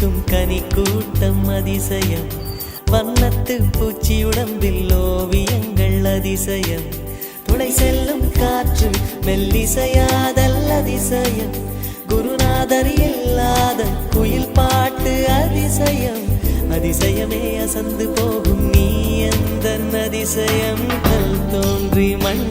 பூக்கும் கனி கூட்டம் அதிசயம், வண்ணத்து பூச்சி உடம்பில் ஓவியங்கள் அதிசயம், துளை செல்லும் காற்று மெல்லிசையாதல் அதிசயம், குருநாதர் இல்லாத குயில் பாட்டு அதிசயம், அதிசயமே அசந்து போகும் நீ எந்த அதிசயம், கல் தோன்றி மண்